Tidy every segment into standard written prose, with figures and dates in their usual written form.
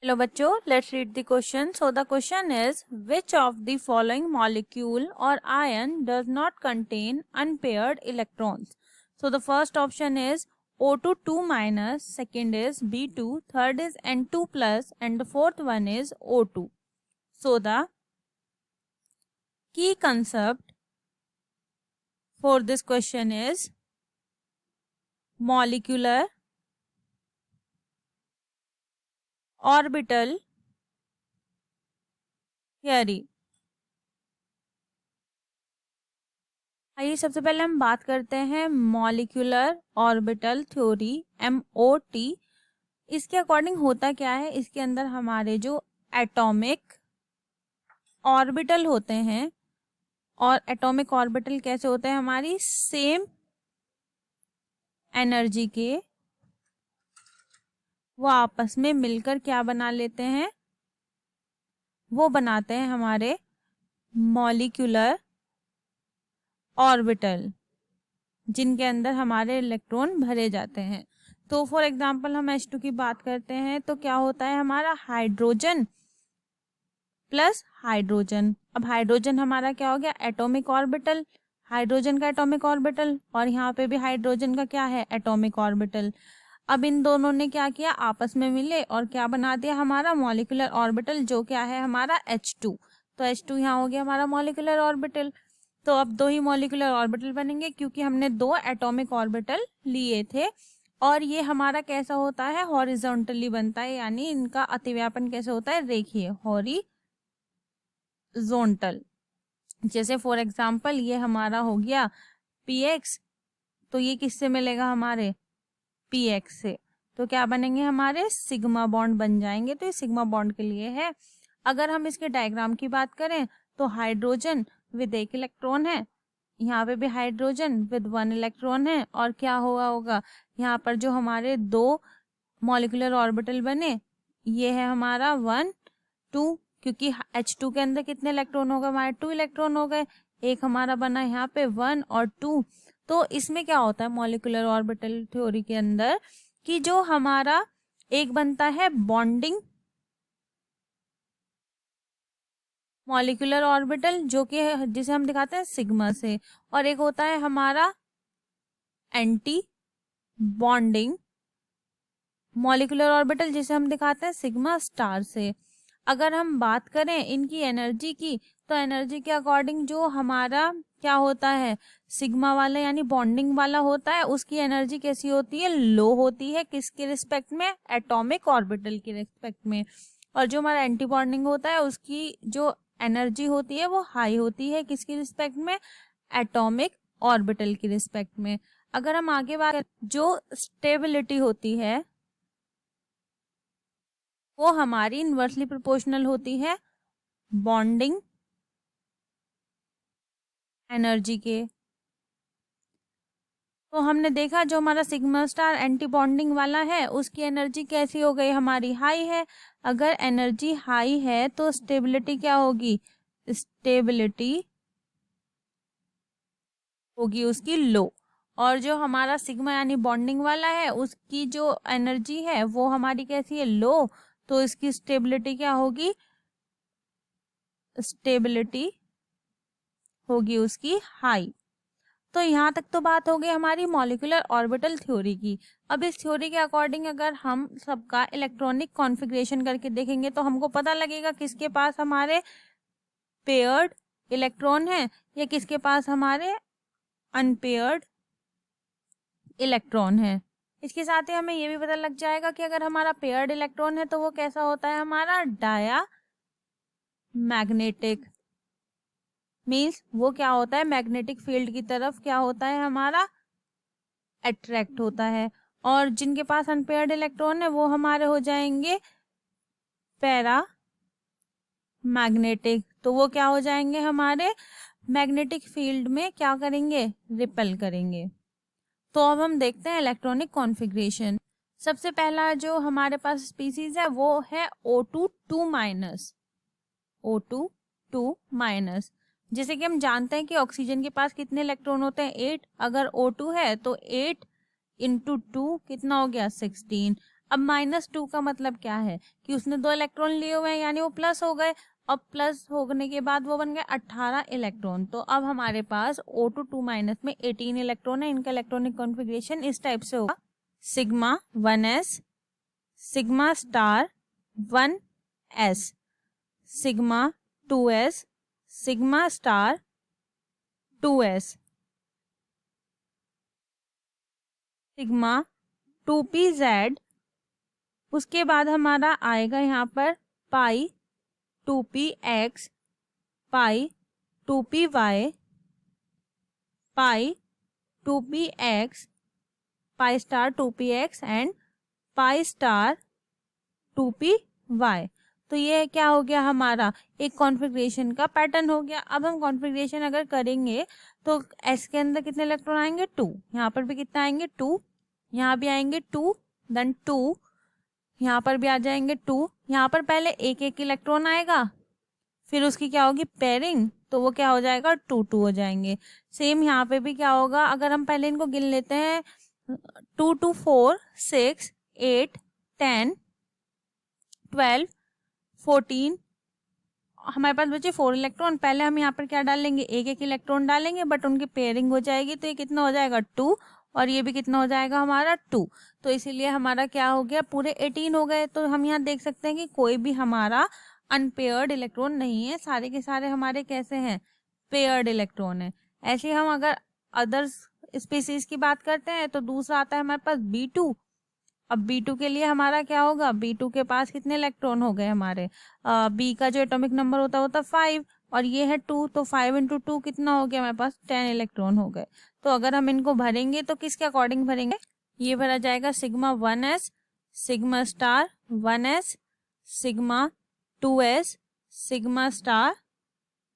Hello बच्चों, let's read the question. So the question is, which of the following molecule or ion does not contain unpaired electrons? So the first option is O2 2 minus, second is B2, third is N2 plus, and the fourth one is O2. So the key concept for this question is molecular orbital theory. आइए सबसे पहले हम बात करते हैं molecular orbital theory MOT। इसके according होता क्या है, इसके अंदर हमारे जो एटॉमिक ऑर्बिटल होते हैं, और एटॉमिक ऑर्बिटल कैसे होते हैं, हमारी सेम एनर्जी के वो आपस में मिलकर क्या बना लेते हैं, वो बनाते हैं हमारे मॉलिक्यूलर ऑर्बिटल, जिनके अंदर हमारे इलेक्ट्रॉन भरे जाते हैं। तो फॉर एग्जांपल हम H2 की बात करते हैं तो क्या होता है, हमारा हाइड्रोजन प्लस हाइड्रोजन। अब हाइड्रोजन हमारा क्या हो गया, एटॉमिक ऑर्बिटल, हाइड्रोजन का एटॉमिक ऑर्बिटल, और यहाँ पे भी हाइड्रोजन का क्या है, एटॉमिक ऑर्बिटल। अब इन दोनों ने क्या किया, आपस में मिले और क्या बना दिया, हमारा मॉलिक्यूलर ऑर्बिटल, जो क्या है हमारा H2। तो H2 यहाँ हो गया हमारा मॉलिक्यूलर ऑर्बिटल। तो अब दो ही मॉलिक्यूलर ऑर्बिटल बनेंगे क्योंकि हमने दो एटॉमिक ऑर्बिटल लिए थे, और ये हमारा कैसा होता है, हॉरिजॉन्टली बनता है, यानी इनका अतिव्यापन कैसे होता है, रेखीय, हॉरिजॉन्टल। जैसे फॉर एग्जांपल ये हमारा हो गया PX, तो ये किससे मिलेगा, हमारे PX से, तो क्या बनेंगे, हमारे सिग्मा बॉन्ड बन जाएंगे। तो ये सिग्मा बॉन्ड के लिए है। अगर हम इसके डायग्राम की बात करें तो हाइड्रोजन विद एक इलेक्ट्रॉन है, यहाँ पे भी हाइड्रोजन विद 1 इलेक्ट्रॉन है, और क्या हुआ होगा, यहाँ पर जो हमारे दो मॉलिक्यूलर ऑर्बिटल बने, ये है हमारा 1 2, क्योंकि H2 के अंदर कितने इलेक्ट्रॉन हो गए, हमारे 2 इलेक्ट्रॉन हो गए, एक हमारा बना यहाँ पे 1 और 2। तो इसमें क्या होता है मॉलिक्यूलर ऑर्बिटल थ्योरी के अंदर, कि जो हमारा एक बनता है बॉन्डिंग मॉलिक्यूलर ऑर्बिटल, जो कि जिसे हम दिखाते हैं सिग्मा से, और एक होता है हमारा एंटी बॉन्डिंग मॉलिक्यूलर ऑर्बिटल, जिसे हम दिखाते हैं सिग्मा स्टार से। अगर हम बात करें इनकी एनर्जी की, तो एनर्जी के अकॉर्डिंग जो हमारा क्या होता है, सिग्मा वाला यानी बॉन्डिंग वाला होता है, उसकी एनर्जी कैसी होती है, लो होती है, किसके रिस्पेक्ट में, एटॉमिक ऑर्बिटल के रिस्पेक्ट में। और जो हमारा एंटी बॉन्डिंग होता है, उसकी जो एनर्जी होती है वो हाई होती है, किसकी रिस्पेक्ट में, एटॉमिक ऑर्बिटल की रिस्पेक्ट में। अगर हम आगे बात करें, जो स्टेबिलिटी होती है वो हमारी इनवर्सली प्रोपोर्शनल होती है बॉन्डिंग एनर्जी के। तो हमने देखा जो हमारा सिग्मा स्टार एंटी बॉन्डिंग वाला है, उसकी एनर्जी कैसी हो गई, हमारी हाई है। अगर एनर्जी हाई है तो स्टेबिलिटी क्या होगी, स्टेबिलिटी होगी उसकी लो। और जो हमारा सिग्मा यानी बॉन्डिंग वाला है, उसकी जो एनर्जी है वो हमारी कैसी है, लो, तो इसकी स्टेबिलिटी क्या होगी, स्टेबिलिटी होगी उसकी हाई। तो यहाँ तक तो बात हो गई हमारी मॉलिक्यूलर ऑर्बिटल थ्योरी की। अब इस थ्योरी के अकॉर्डिंग अगर हम सबका इलेक्ट्रॉनिक कॉन्फ़िगरेशन करके देखेंगे तो हमको पता लगेगा किसके पास हमारे पेयर्ड इलेक्ट्रॉन है या किसके पास हमारे अनपेयर्ड इलेक्ट्रॉन है। इसके साथ ही हमें ये भी पता लग जाएगा कि अगर हमारा पेयर्ड इलेक्ट्रॉन है तो वो कैसा होता है, हमारा डाया मैग्नेटिक, मीन्स वो क्या होता है, मैग्नेटिक फील्ड की तरफ क्या होता है, हमारा अट्रैक्ट होता है। और जिनके पास अनपेयर्ड इलेक्ट्रॉन है वो हमारे हो जाएंगे पैरा मैग्नेटिक, तो वो क्या हो जाएंगे, हमारे मैग्नेटिक फील्ड में क्या करेंगे, रिपेल करेंगे। तो अब हम देखते हैं इलेक्ट्रॉनिक कॉन्फ़िगरेशन। सबसे पहला जो हमारे पास स्पीसीज है वो है O2 2 माइनस, O2 2 माइनस। जैसे कि हम जानते हैं कि ऑक्सीजन के पास कितने इलेक्ट्रॉन होते हैं, 8। अगर O2 है तो 8 इंटू 2 कितना हो गया, 16। अब -2 का मतलब क्या है कि उसने 2 इलेक्ट्रॉन लिए हुए हैं, यानी वो प्लस हो गए। अब प्लस होने के बाद वो बन गए 18 इलेक्ट्रॉन। तो अब हमारे पास O2 2- में 18 इलेक्ट्रॉन है। इनका इलेक्ट्रॉनिक कॉन्फ़िगरेशन इस टाइप से होगा, sigma 1s, sigma star 1s, sigma 2s, sigma star 2s, sigma 2pz। उसके बाद हमारा आएगा यहाँ पर पाई 2px, pi 2py, pi 2px, pi star 2px and pi star 2py। तो ये क्या हो गया हमारा, एक कॉन्फ़िगरेशन का पैटर्न हो गया। अब हम कॉन्फ़िगरेशन अगर करेंगे तो S के अंदर कितने इलेक्ट्रॉन आएंगे 2, यहाँ पर भी कितना आएंगे 2, यहाँ भी आएंगे 2, देन 2, यहाँ पर भी आ जाएंगे 2। यहाँ पर पहले एक एक इलेक्ट्रॉन आएगा, फिर उसकी क्या होगी पेयरिंग, तो वो क्या हो जाएगा 2 हो जाएंगे। सेम यहाँ पे भी क्या होगा, अगर हम पहले इनको गिन लेते हैं 2 2 4 6 8 10 12 14, हमारे पास बचे 4 इलेक्ट्रॉन। पहले हम यहाँ पर क्या डालेंगे, एक एक इलेक्ट्रॉन डालेंगे, बट उनकी पेयरिंग हो जाएगी, तो ये कितना हो जाएगा 2, और ये भी कितना हो जाएगा हमारा 2। तो इसीलिए हमारा क्या हो गया, पूरे 18 हो गए। तो हम यहाँ देख सकते हैं कि कोई भी हमारा अनपेयर्ड इलेक्ट्रॉन नहीं है, सारे के सारे हमारे कैसे हैं, पेयर्ड इलेक्ट्रॉन है। ऐसे हम अगर अदर्स स्पीसीज की बात करते हैं तो दूसरा आता है हमारे पास B2। अब B2 के लिए हमारा क्या होगा, B2 के पास कितने इलेक्ट्रॉन हो गए हमारे, बी का जो एटॉमिक नंबर होता है 5, और ये है 2, तो 5 × 2 कितना हो गया हमारे पास 10 इलेक्ट्रॉन हो गए। तो अगर हम इनको भरेंगे तो किसके अकॉर्डिंग भरेंगे, ये भरा जाएगा sigma 1s, sigma star 1s, sigma 2s, sigma star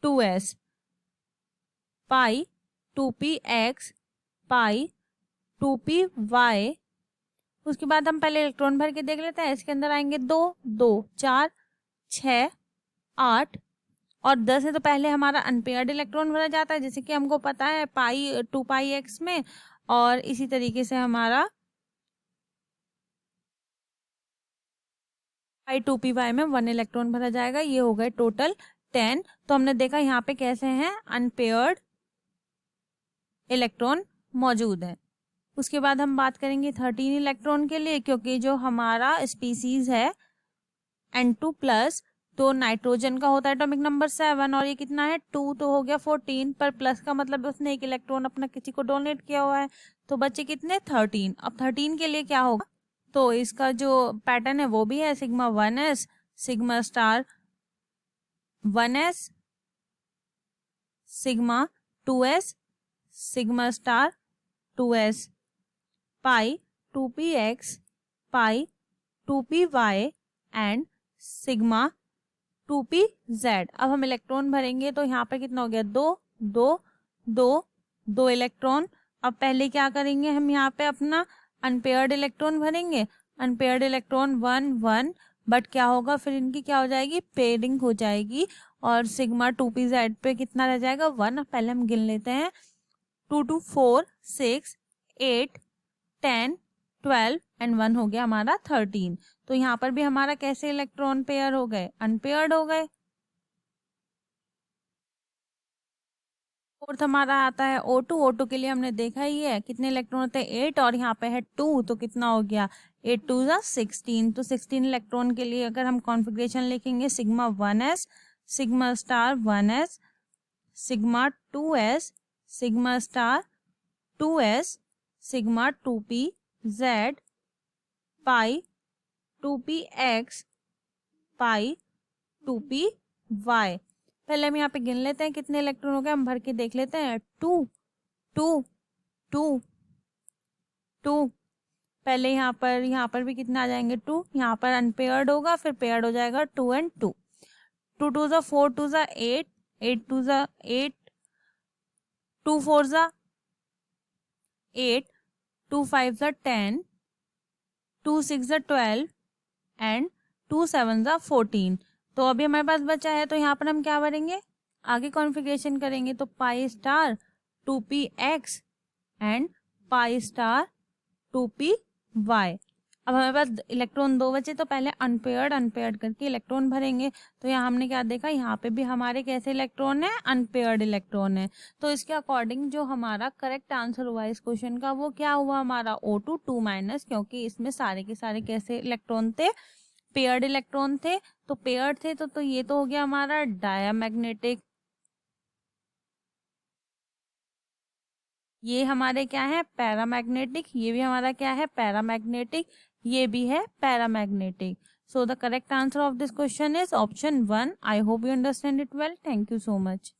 2s, पाई 2px, पाई 2py। उसके बाद हम पहले इलेक्ट्रॉन भर के देख लेते हैं। इसके अंदर आएंगे 2 2 4 6 8 और 10 है, तो पहले हमारा अनपेयर्ड इलेक्ट्रॉन भरा जाता है, जैसे कि हमको पता है पाई 2πx में, और इसी तरीके से हमारा पाई 2py में 1 इलेक्ट्रॉन भरा जाएगा। ये हो गए टोटल 10। तो हमने देखा यहाँ पे कैसे हैं अनपेयर्ड इलेक्ट्रॉन मौजूद है। उसके बाद हम बात करेंगे 13 इलेक्ट्रॉन के लिए, क्योंकि जो हमारा स्पीसीज है N2+, तो नाइट्रोजन का होता है एटॉमिक नंबर 7, और ये कितना है 2, तो हो गया 14, पर प्लस का मतलब उसने एक इलेक्ट्रॉन अपना किसी को डोनेट किया हुआ है, तो बचे कितने 13। अब 13 के लिए क्या होगा, तो इसका जो पैटर्न है वो भी है sigma 1s, sigma star 1s, sigma 2s, sigma star 2s, pi 2px, pi 2py and sigma 2pz। अब हम इलेक्ट्रॉन भरेंगे तो यहाँ पर कितना हो गया 2 2 2 2 इलेक्ट्रॉन। अब पहले क्या करेंगे, हम यहाँ पे अपना अनपेयर्ड इलेक्ट्रॉन भरेंगे, अनपेयर्ड इलेक्ट्रॉन 1 1, बट क्या होगा फिर इनकी क्या हो जाएगी पेयरिंग हो जाएगी, और सिग्मा 2pz पे कितना रह जाएगा 1। पहले हम गिन लेते हैं 2 2 4 6 8 10 12 एंड 1 हो गया हमारा 13। तो यहाँ पर भी हमारा कैसे इलेक्ट्रॉन पेयर हो गए, अनपेयर्ड हो गए। फोर्थ हमारा आता है O2। O2 के लिए हमने देखा ही है कितने इलेक्ट्रॉन होते हैं 8, और यहाँ पे है 2, तो कितना हो गया 8 2 16। तो 16 इलेक्ट्रॉन के लिए अगर हम कॉन्फ़िगरेशन लिखेंगे sigma 1s, sigma star 1s, sigma 2s, sigma star 2s, sigma 2pz, पाई 2px, पाई 2py। पहले हम यहाँ पे गिन लेते हैं कितने इलेक्ट्रॉन हो गए, हम भर के देख लेते हैं 2 2 2 2। पहले यहाँ पर भी कितना आ जाएंगे 2, यहाँ पर अनपेयर्ड होगा, फिर पेयर्ड हो जाएगा 2 एंड 2। 2 2 4 2 8, 8 2 8, 2 4 8, 2 5 10, 2 6 12 एंड 2 7 14। तो अभी हमारे पास बचा है, तो यहाँ पर हम क्या भरेंगे, आगे कॉन्फ़िगरेशन करेंगे, तो pi star 2px and pi star 2py। अब हमारे पास इलेक्ट्रॉन 2 बचे, तो पहले अनपेयर्ड करके इलेक्ट्रॉन भरेंगे। तो यहाँ हमने क्या देखा, यहाँ पे भी हमारे कैसे इलेक्ट्रॉन है, अनपेयर्ड इलेक्ट्रॉन है। तो इसके अकॉर्डिंग जो हमारा करेक्ट आंसर हुआ इस क्वेश्चन का, वो क्या हुआ हमारा O2 2-, क्योंकि इसमें सारे के सारे कैसे इलेक्ट्रॉन थे, पेयर्ड इलेक्ट्रॉन थे। तो पेयर्ड थे तो ये तो हो गया हमारा डायमैग्नेटिक। ये हमारे क्या है, पैरामैग्नेटिक। ये भी हमारा क्या है, पैरामैग्नेटिक। ये भी है paramagnetic. So the correct answer of this question is option 1. I hope you understand it well. Thank you so much.